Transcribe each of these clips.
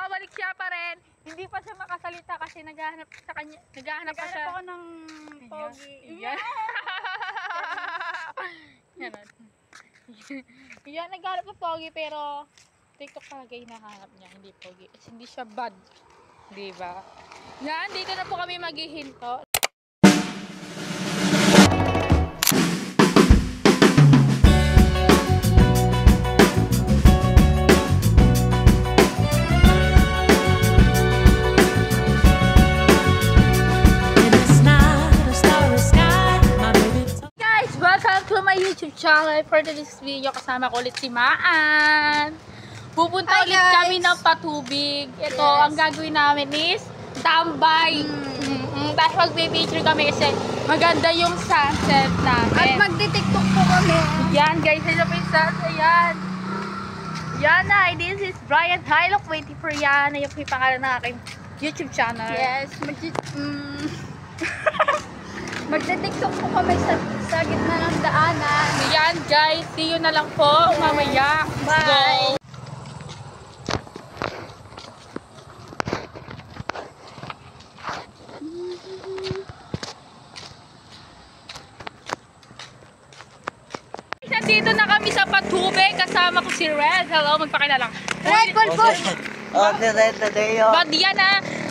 babalik siya pa rin. Hindi pa siya makasalita kasi naghahanap sa kanya. Naghahanap pa siya. ako ng pogi. Yan. Yan, naghahanap ng pogi pero TikTok talaga hinahanap niya, hindi pogi. Kasi hindi siya bad. Diba? Yan, dito na po kami maghihinto. Welcome to my YouTube channel. For this video, kasama ko ulit si Maan. Pupunta Hi, ulit guys. kami ng patubig. Ito, Yes. ang gagawin namin is tambay. Dahil mag-picture kami kasi maganda yung sunset At namin. magti-tiktok po kami. Yan guys, ito po yung sunset. Yan. Yan na, this is Brian Hilok. Waiting for yan. Ayan po yung pangalan ng aking YouTube channel. Yes, magti-tiktok po kami sa gitna ng daanan. Yan guys, see you na lang po mamaya. Let's go. Bye. Nandito na kami sa patubig. Kasama ko si Red. Hello, magpakilala. Red Bull po. Oh, Tadeo. But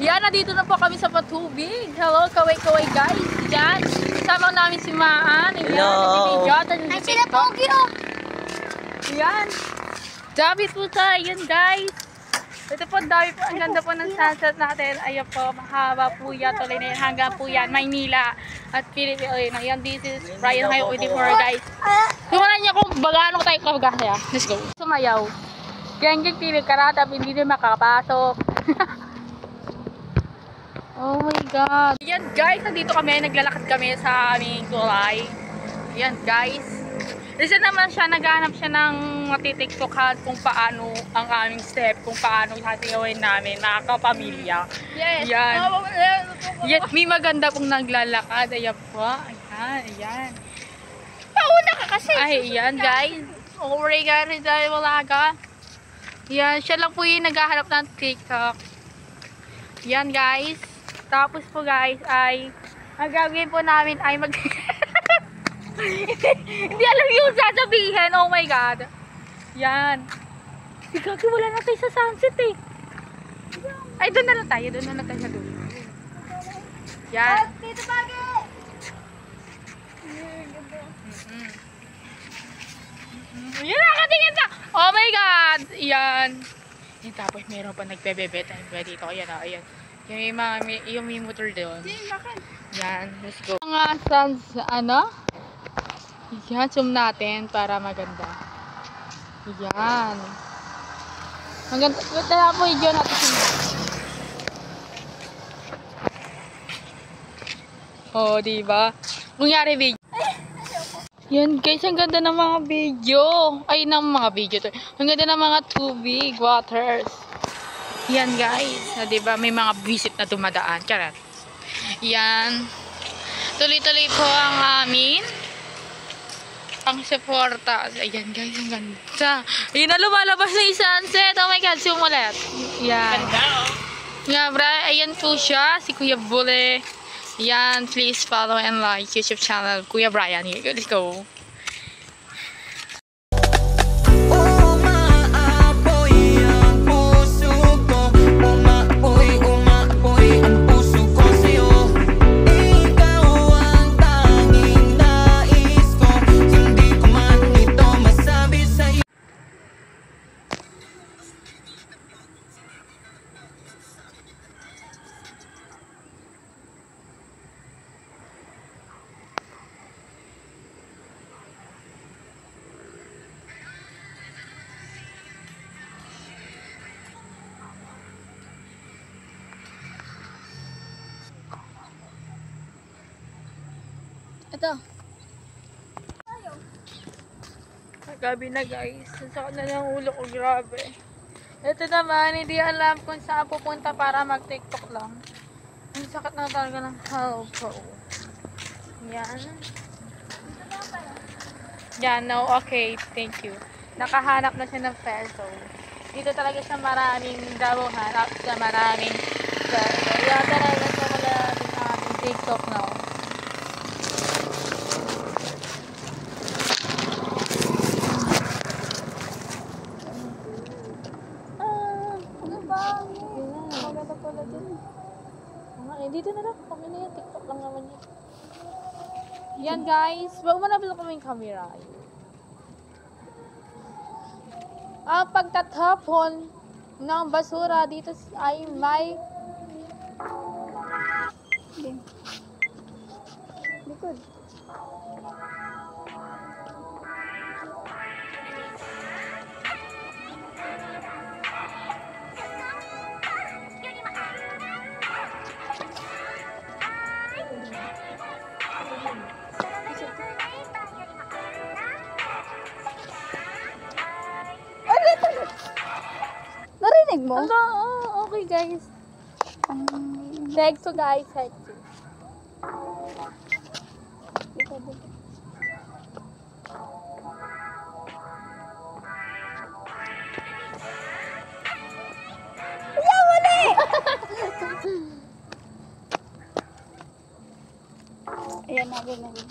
yan na dito na po kami sa patubig. Hello, kaway-kaway guys. Yan. Kasama namin si Maan. Yan, Hello. Ay, sila pogi oh. Yan. Dami po tayo. Yan guys. Ito po, dami po. Ang ganda po ng sunset natin. Ayan po, mahaba po yan. Tuloy na yan. Hanggang po yan. Maynila at Pilipinas. Yan, this is Brian Hayo with for guys. Tingnan niyo kung gaano tayo kagaya. Let's go. Sumayaw. Geng-geng pilig karata, hindi na makapasok. Oh my God. Yan guys, nandito kami, naglalakad kami sa aming tulay. Yan guys. Isa naman siya, naghahanap siya ng matitiktokan kung paano ang aming step, kung paano sasigawin namin, mga kapamilya. Yes. Yan. Yan, may maganda pong naglalakad. Ayan po. Ayan, ayan. Pauna ka kasi. Ay, yan guys. Oh my God, dahil wala ka. Yan, siya lang po yung naghahanap ng TikTok. Yan guys. Tapos po guys ay ang gagawin po namin ay mag hindi alam yung sasabihin. Oh my God. Yan. Sigagi wala na tayo sa sunset eh. Ay, doon na lang tayo. Doon na lang tayo sa dulo. Yan. Dito pagi. Yan, nakatingin na. Oh my God. Yan. Yan, tapos meron pa nagbe-bebet. Dito. Ayan na. Ayan. Yung may motor doon. Yan. Let's go. Mga suns, ano? Yan. Zoom natin para maganda. Yan. Maganda. Tala po yung natin. Oh, diba? Nangyari video. Yan guys, ang ganda ng mga video. Ay, ng mga video to. Ang ganda ng mga tubig, waters. Yan guys. Diba? May mga visit na dumadaan. Karat. Yan. Tuloy-tuloy po ang amin. Ang suporta. Ayan guys, ang ganda. Ayan na, lumalabas na yung sunset. Oh my God, zoom ulit. Yan. Ganda oh. Nga, bra. Ayan po siya. Si Kuya Bule. Yan, please follow and like YouTube channel Kuya Brian. Here, let's go. Ito. Gabi na guys. Sasakit na ng ulo ko. Grabe. Ito naman, hindi alam kung saan pupunta para mag-tiktok lang. Ang sakit na talaga ng help ko. Yan. Yan, no. Okay, thank you. Nakahanap na siya ng peso. Dito talaga sa maraming damuhan at sa maraming kaya talaga sa malapit ang ating TikTok now. Ano ba? Maganda pala dyan. Dito na lang. Kami na yan. TikTok lang naman yan. Yan guys. Wag mo na kami yung camera. Ang pagtatapon ng basura dito ay may Likod. Narinig mo? okay guys. Thanks to guys. Thanks to. Ayan, nabi na rin.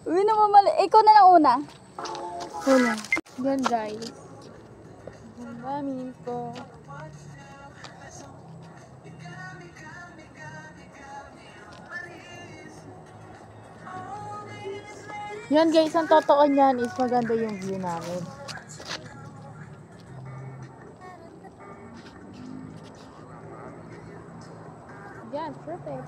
Uy, namamali. Ikaw na lang una. Wala. Yan guys. Ang dami ko. Yan guys, ang totoo niyan is maganda yung view namin. Yan, perfect.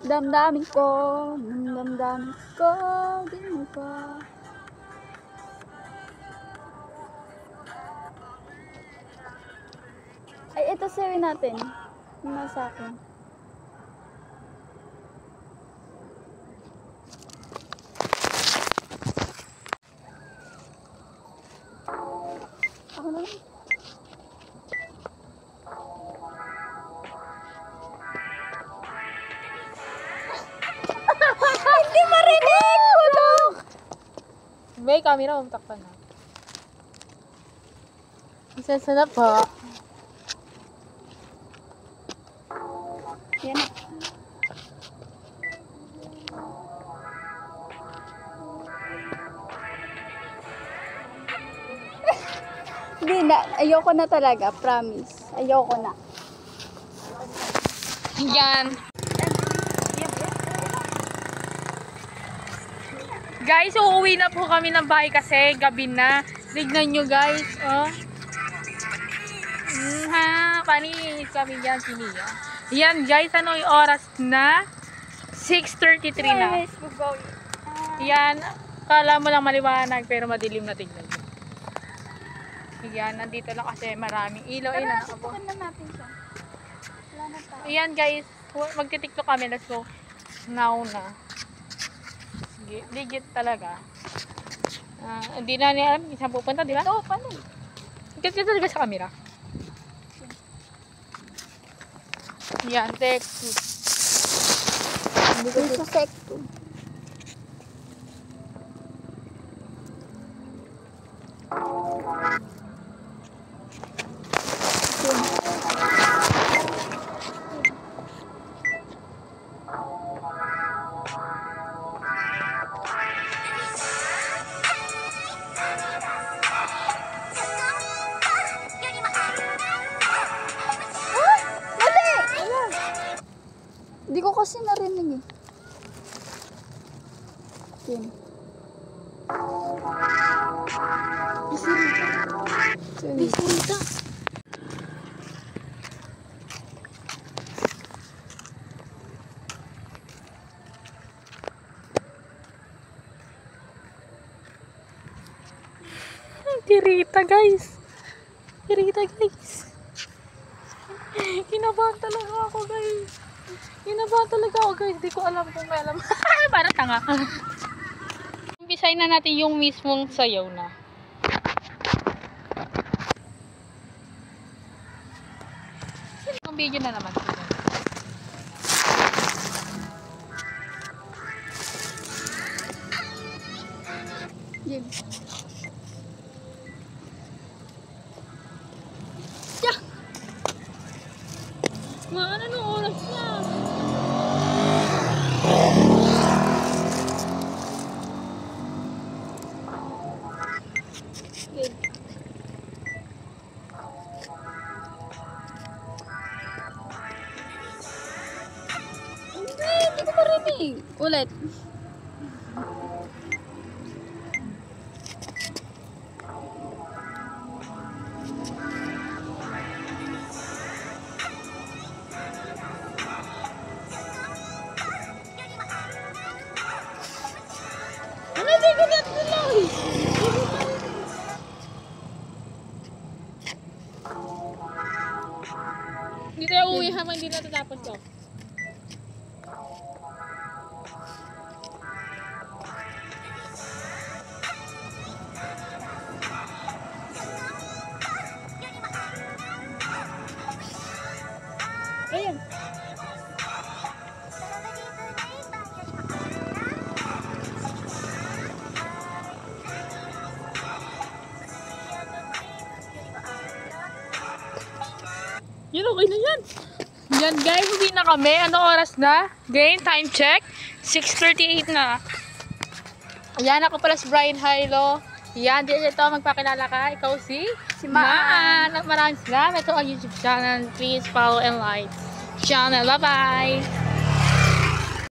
Damdamin ko, di mo pa. Ay, ito sawin natin. Yung nasa akin. Ako na lang. Hindi marinig! Kulong! May camera, umtakpan na. Isa na po. Yan na. Hindi na. Ayoko na talaga. Promise. Ayoko na. Yan. Guys, uuwi na po kami ng bahay kasi gabi na. Tignan nyo guys, oh. Panis kami dyan, siniya. Yan guys, ano yung oras na? 6:33 na. Yan, kala mo lang maliwanag pero madilim na tignan nyo. Yan, nandito lang kasi maraming ilaw. Tara, subukan na natin siya. Wala na tayo. Yan guys, magtitiktok kami. Let's go. Now na. Sige, legit talaga. Hindi na niya alam saan pupunta, di ba? Oo, paano? Kasi talaga sa camera. Yan, text. Dito sa secto. Hindi ko kasi narinig eh. Yan. Bisita. Rita, guys. Rita, guys. Kinabahan talaga ako, guys. Kinabahan talaga ako, guys. Di ko alam kung kailan. Para tanga. Umpisahin na natin yung mismong sayaw na. Yung video na naman. Yun. Ano nung oras na? Yun. Hindi ko marinig. Ulit. Ano, hindi ko na tuloy. Hindi tayo uwi habang hindi natatapos to. Ayan. Yan, okay na yan. Yan guys, uwi na kami. Anong oras na? Game, time check. 6:38 na. Yan, ako pala si Brian Hilo. Yan, dito magpakilala ka. Ikaw si Maan. Maraming salamat. Ito ang YouTube channel. Please follow and like channel. Bye-bye!